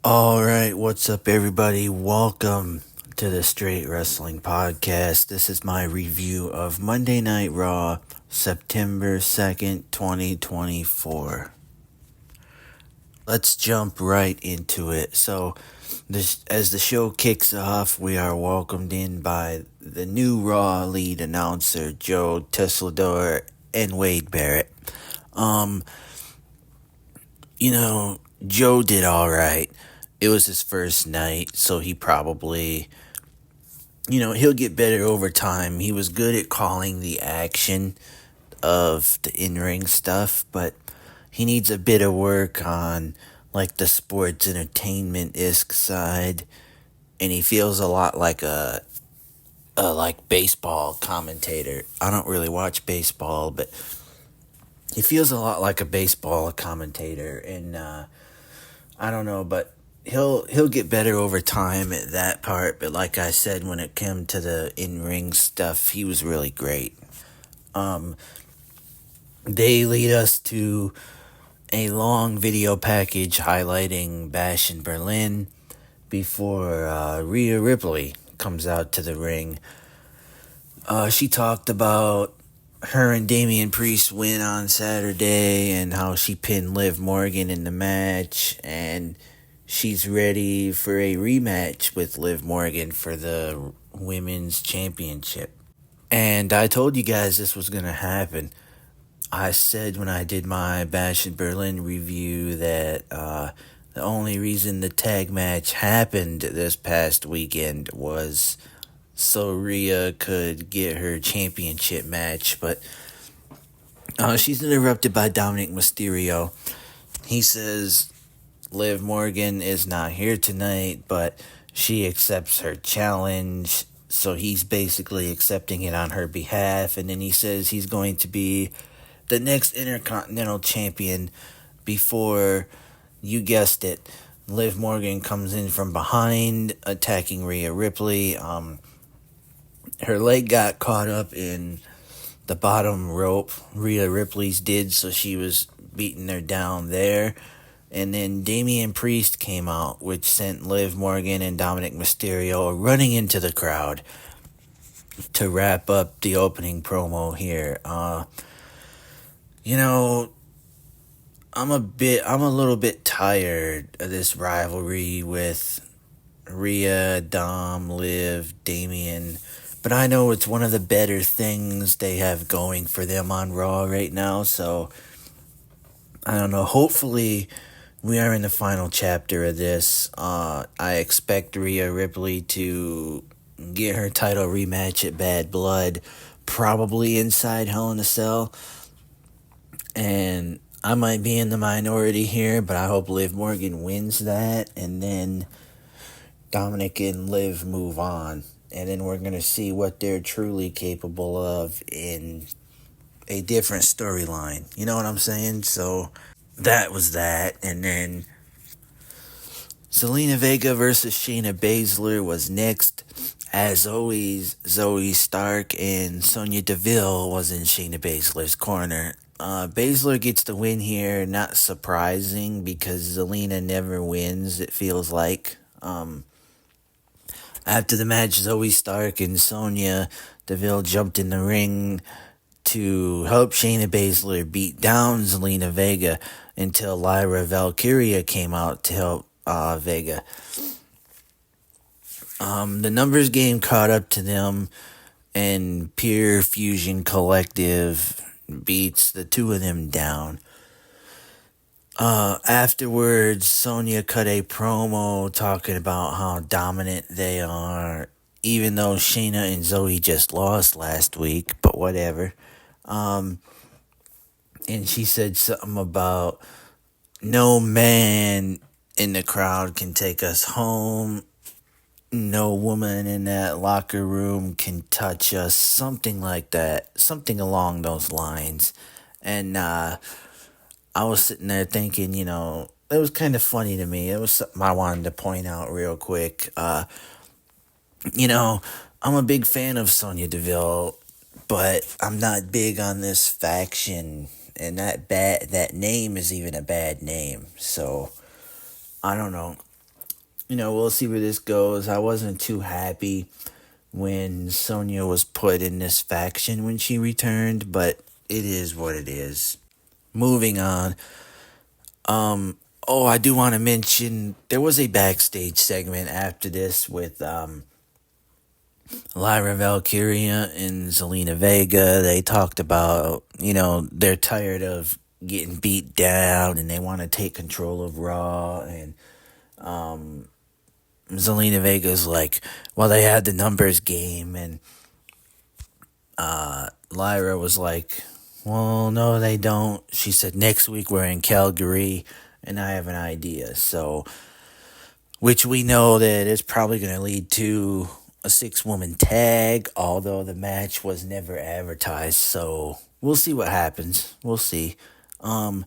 Alright, what's up, everybody? Welcome to the Straight Wrestling Podcast. This is my review of Monday Night Raw, September 2nd, 2024. Let's jump right into it. So, as the show kicks off, we are welcomed in by the new Raw lead announcer, Joe Teslador and Wade Barrett. Joe did alright. It was his first night, so he probably, he'll get better over time. He was good at calling the action of the in-ring stuff, but he needs a bit of work on, like, the sports entertainment-esque side, and he feels a lot like a baseball commentator. I don't really watch baseball, but he feels a lot like a baseball commentator, and, I don't know, but he'll get better over time at that part. But like I said, when it came to the in-ring stuff, he was really great. They lead us to a long video package highlighting Bash in Berlin before Rhea Ripley comes out to the ring. She talked about her and Damian Priest win on Saturday and how she pinned Liv Morgan in the match, and she's ready for a rematch with Liv Morgan for the Women's Championship. And I told you guys this was going to happen. I said when I did my Bash in Berlin review that the only reason the tag match happened this past weekend was so Rhea could get her championship match, but she's interrupted by Dominic Mysterio. He says Liv Morgan is not here tonight, but she accepts her challenge, so he's basically accepting it on her behalf, and then he says he's going to be the next Intercontinental Champion before, you guessed it, Liv Morgan comes in from behind, attacking Rhea Ripley. Her leg got caught up in the bottom rope, Rhea Ripley's did, so she was beating her down there. And then Damian Priest came out, which sent Liv Morgan and Dominic Mysterio running into the crowd to wrap up the opening promo here. I'm a little bit tired of this rivalry with Rhea, Dom, Liv, Damian. But I know it's one of the better things they have going for them on Raw right now. So, I don't know. Hopefully, we are in the final chapter of this. I expect Rhea Ripley to get her title rematch at Bad Blood. Probably inside Hell in a Cell. And I might be in the minority here, but I hope Liv Morgan wins that. And then Dominic and Liv move on. And then we're going to see what they're truly capable of in a different storyline. You know what I'm saying? So that was that. And then Zelina Vega versus Shaina Basler was next. As always, Zoe Stark and Sonya Deville was in Shaina Basler's corner. Basler gets the win here. Not surprising because Zelina never wins, it feels like. After the match, Zoe Stark and Sonya Deville jumped in the ring to help Shaina Basler beat down Zelina Vega until Lyra Valkyria came out to help Vega. The numbers game caught up to them, and Pure Fusion Collective beats the two of them down. Afterwards, Sonya cut a promo talking about how dominant they are, even though Shaina and Zoe just lost last week, but whatever. And she said something about no man in the crowd can take us home. No woman in that locker room can touch us. Something like that. Something along those lines. And, I was sitting there thinking, it was kind of funny to me. It was something I wanted to point out real quick. I'm a big fan of Sonya Deville, but I'm not big on this faction, and that name is even a bad name. So, I don't know. we'll see where this goes. I wasn't too happy when Sonya was put in this faction when she returned, but it is what it is. Moving on. I do want to mention there was a backstage segment after this with Lyra Valkyria and Zelina Vega. They talked about, they're tired of getting beat down and they want to take control of Raw. And Zelina Vega's like, well, they had the numbers game. And Lyra was like, well, no, they don't. She said, next week we're in Calgary and I have an idea. So, which we know that it's probably going to lead to a 6-woman tag, although the match was never advertised. So we'll see what happens. We'll see. CM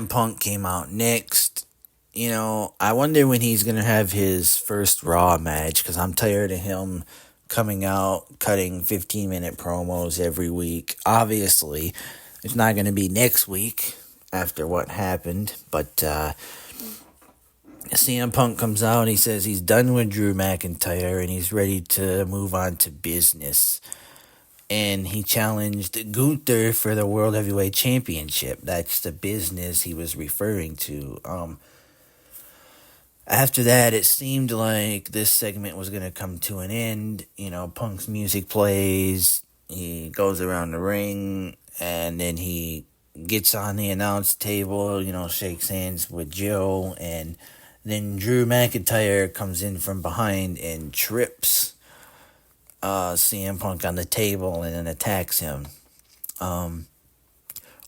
Punk came out next. I wonder when he's going to have his first Raw match, because I'm tired of him coming out, cutting 15-minute promos every week. Obviously, it's not going to be next week after what happened, but CM Punk comes out and he says he's done with Drew McIntyre and he's ready to move on to business. And he challenged Gunther for the World Heavyweight Championship. That's the business he was referring to. After that, it seemed like this segment was going to come to an end. Punk's music plays, he goes around the ring, and then he gets on the announce table, shakes hands with Joe, and then Drew McIntyre comes in from behind and trips CM Punk on the table and then attacks him.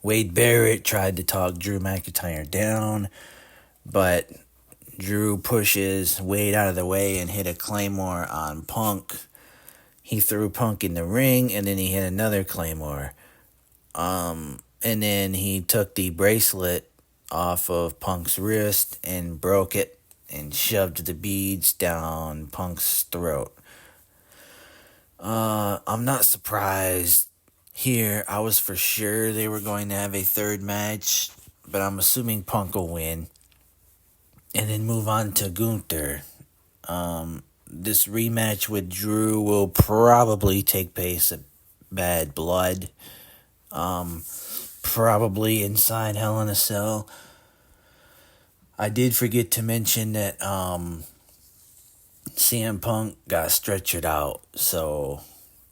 Wade Barrett tried to talk Drew McIntyre down, but Drew pushes Wade out of the way and hit a Claymore on Punk. He threw Punk in the ring and then he hit another Claymore. And then he took the bracelet off of Punk's wrist and broke it and shoved the beads down Punk's throat. I'm not surprised here. I was for sure they were going to have a third match, but I'm assuming Punk will win. And then move on to Gunther. This rematch with Drew will probably take place at Bad Blood. Probably inside Hell in a Cell. I did forget to mention that CM Punk got stretchered out, so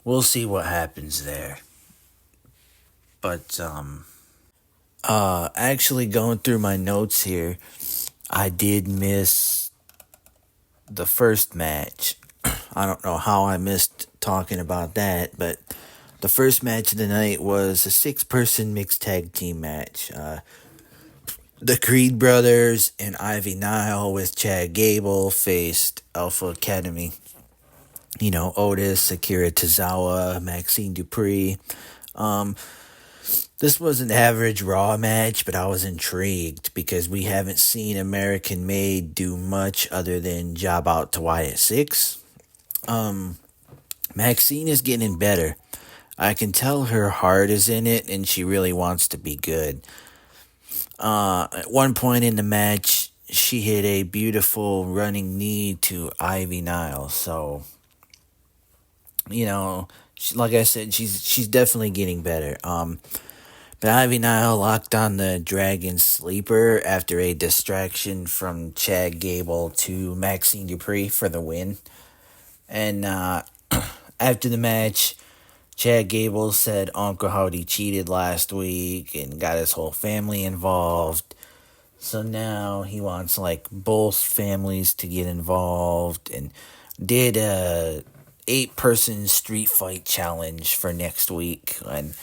we'll see what happens there. But actually going through my notes here, I did miss the first match. I don't know how I missed talking about that, but the first match of the night was a 6-person mixed tag team match. The Creed brothers and Ivy Nile with Chad Gable faced Alpha Academy. Otis, Akira Tozawa, Maxine Dupree. This was an average Raw match, but I was intrigued because we haven't seen American Made do much other than job out to Wyatt 6. Maxine is getting better. I can tell her heart is in it and she really wants to be good. At one point in the match, she hit a beautiful running knee to Ivy Nile. So, like I said, she's definitely getting better. But Ivy Nile locked on the Dragon Sleeper after a distraction from Chad Gable to Maxine Dupree for the win. And after the match, Chad Gable said Uncle Howdy cheated last week and got his whole family involved. So now he wants both families to get involved and did a 8-person street fight challenge for next week. And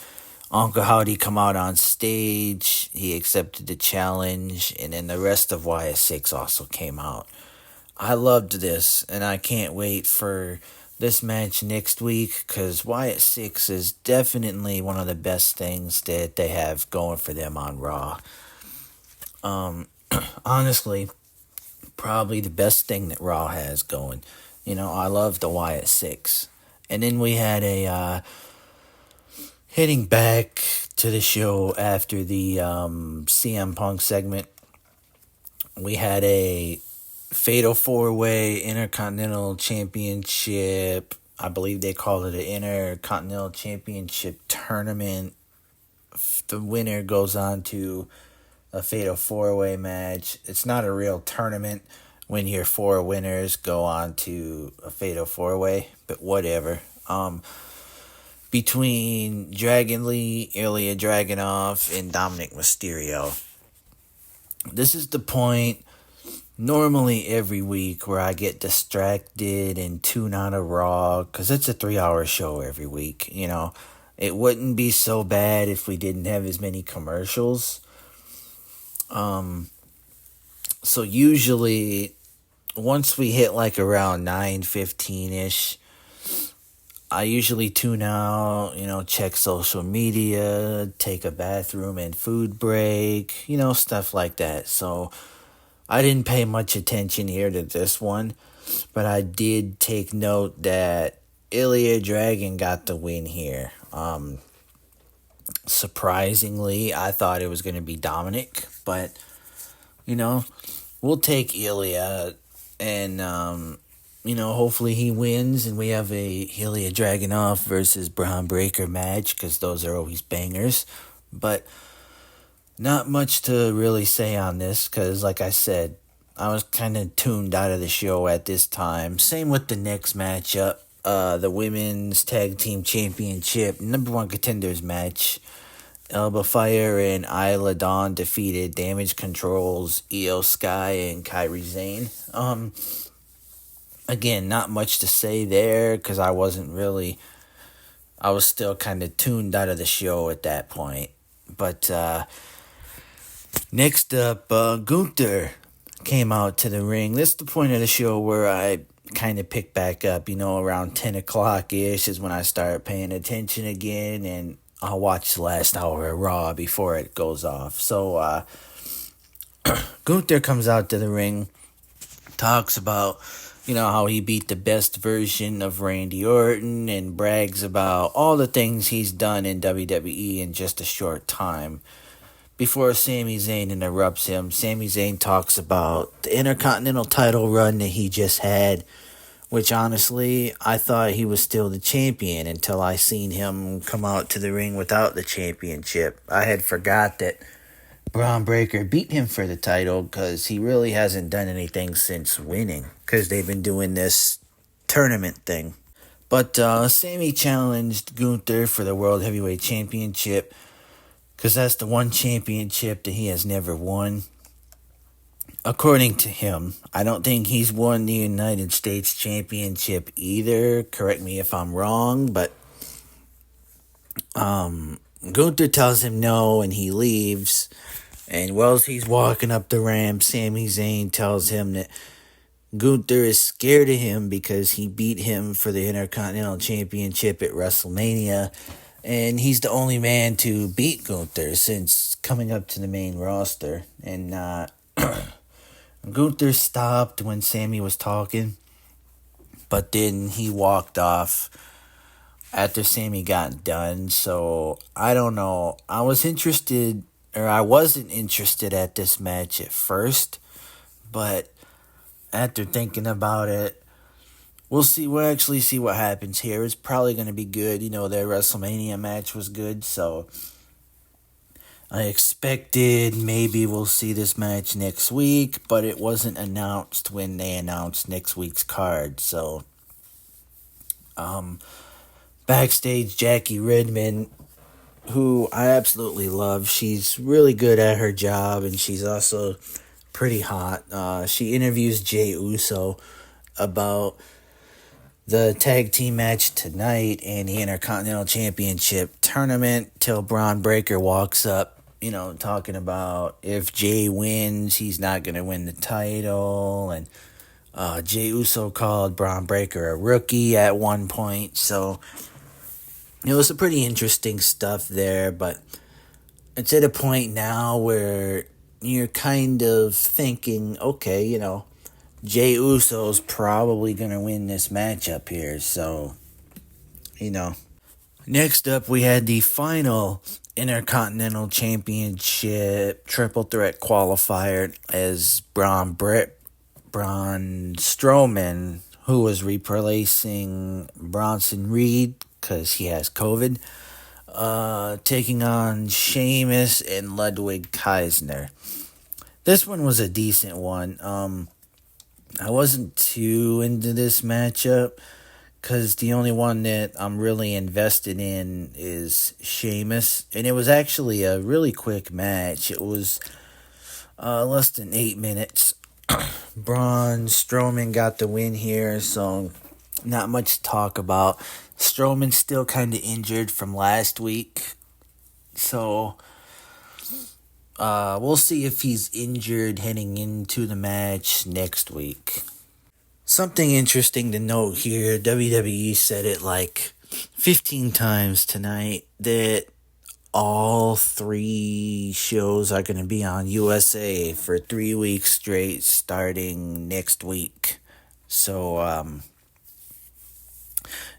Uncle Howdy come out on stage, he accepted the challenge, and then the rest of YS6 also came out. I loved this, and I can't wait for this match next week, because YS6 is definitely one of the best things that they have going for them on Raw. Honestly, probably the best thing that Raw has going. I love the YS6. And then we had a heading back to the show after the CM Punk segment, we had a Fatal 4-Way Intercontinental Championship. I believe they call it an Intercontinental Championship tournament. The winner goes on to a Fatal 4-Way match. It's not a real tournament when your 4 winners go on to a Fatal 4-Way, but whatever. Between Dragon Lee, Ilya Dragunov, and Dominic Mysterio. This is the point normally every week where I get distracted and tune out of Raw, because it's a 3-hour show every week. It wouldn't be so bad if we didn't have as many commercials. So usually once we hit like around 9:15ish, I usually tune out, check social media, take a bathroom and food break, stuff like that. So I didn't pay much attention here to this one, but I did take note that Ilya Dragon got the win here. Surprisingly, I thought it was going to be Dominic, but, we'll take Ilya, and, hopefully he wins, and we have a Ilya Dragunov versus Braun Breaker match, because those are always bangers. But not much to really say on this, because like I said, I was kind of tuned out of the show at this time. Same with the next matchup, the Women's Tag Team Championship, number 1 contenders match. Elba Fire and Isla Dawn defeated Damage Control's Io Sky and Kairi Sane. Again, not much to say there, because I was still kind of tuned out of the show at that point. But next up, Gunther came out to the ring. This is the point of the show where I kind of pick back up, around 10 o'clock-ish is when I start paying attention again, and I'll watch the last hour of Raw before it goes off. So Gunther comes out to the ring, talks about how he beat the best version of Randy Orton, and brags about all the things he's done in WWE in just a short time. Before Sami Zayn interrupts him, Sami Zayn talks about the Intercontinental title run that he just had, which honestly, I thought he was still the champion until I seen him come out to the ring without the championship. I had forgot that Braun Breaker beat him for the title, because he really hasn't done anything since winning, because they've been doing this tournament thing. But Sami challenged Gunther for the World Heavyweight Championship, because that's the one championship that he has never won. According to him, I don't think he's won the United States Championship either. Correct me if I'm wrong, but Gunther tells him no, and he leaves. And while he's walking up the ramp, Sami Zayn tells him that Gunther is scared of him because he beat him for the Intercontinental Championship at WrestleMania, and he's the only man to beat Gunther since coming up to the main roster. And Gunther stopped when Sami was talking, but then he walked off after Sami got done. So I don't know. I wasn't interested at this match at first, but after thinking about it, we'll actually see what happens here. It's probably going to be good. Their WrestleMania match was good, so I expected maybe we'll see this match next week, but it wasn't announced when they announced next week's card. So, backstage, Jackie Redmond, who I absolutely love. She's really good at her job, and she's also pretty hot. She interviews Jey Uso about the tag team match tonight and the Intercontinental Championship tournament till Braun Breaker walks up, talking about if Jey wins, he's not going to win the title. And Jey Uso called Braun Breaker a rookie at one point. So it was some pretty interesting stuff there, but it's at a point now where you're kind of thinking, okay, Jey Uso's probably going to win this matchup here, so, Next up, we had the final Intercontinental Championship Triple Threat qualifier as Braun Strowman, who was replacing Bronson Reed because he has COVID, taking on Sheamus and Ludwig Kaiser. This one was a decent one. I wasn't too into this matchup because the only one that I'm really invested in is Sheamus, and it was actually a really quick match. It was less than 8 minutes. Braun Strowman got the win here, so not much to talk about. Strowman's still kind of injured from last week, so we'll see if he's injured heading into the match next week. Something interesting to note here, WWE said it like 15 times tonight that all 3 shows are going to be on USA for 3 weeks straight starting next week. So,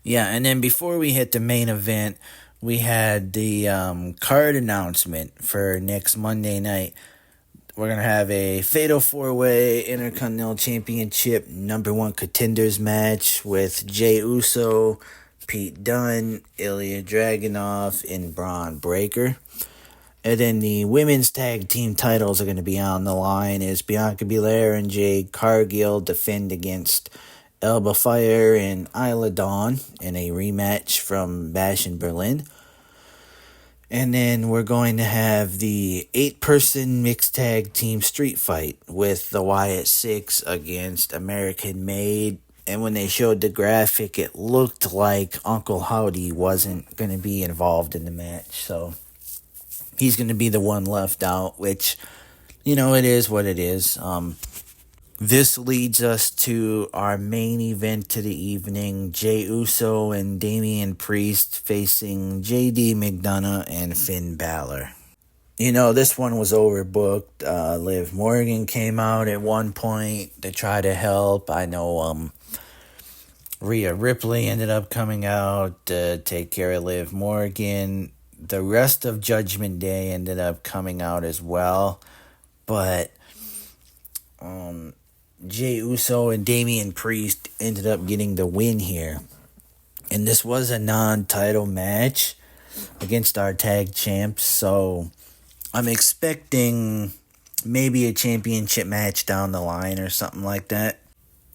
yeah, and then before we hit the main event, we had the card announcement for next Monday night. We're going to have a Fatal 4-Way Intercontinental Championship #1 contenders match with Jey Uso, Pete Dunne, Ilya Dragunov, and Braun Breaker. And then the women's tag team titles are going to be on the line as Bianca Belair and Jade Cargill defend against Elba Fire and Isla Dawn in a rematch from Bash in Berlin. And then we're going to have the 8-person mixed tag team street fight with the Wyatt Six against American Made. And when they showed the graphic, it looked like Uncle Howdy wasn't going to be involved in the match. So he's going to be the one left out, which, it is what it is. This leads us to our main event to the evening, Jey Uso and Damian Priest facing JD McDonough and Finn Balor. This one was overbooked. Liv Morgan came out at one point to try to help. I know Rhea Ripley ended up coming out to take care of Liv Morgan. The rest of Judgment Day ended up coming out as well. But Jey Uso and Damian Priest ended up getting the win here. And this was a non-title match against our tag champs. So I'm expecting maybe a championship match down the line or something like that.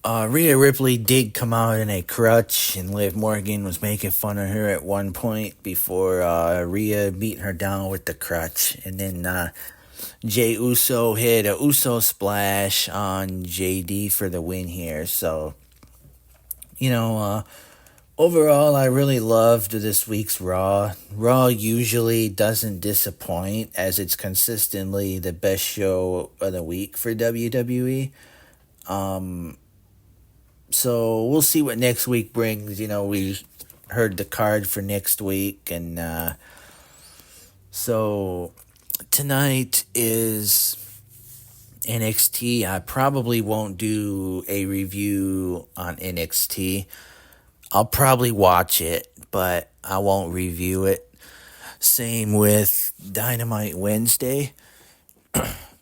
Rhea Ripley did come out in a crutch, and Liv Morgan was making fun of her at one point before Rhea beat her down with the crutch. And then Jey Uso hit a Uso splash on JD for the win here. So, overall, I really loved this week's Raw. Raw usually doesn't disappoint, as it's consistently the best show of the week for WWE. So we'll see what next week brings. We heard the card for next week, and so tonight is NXT. I probably won't do a review on NXT. I'll probably watch it, but I won't review it. Same with Dynamite Wednesday.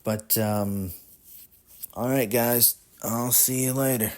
But, alright guys, I'll see you later.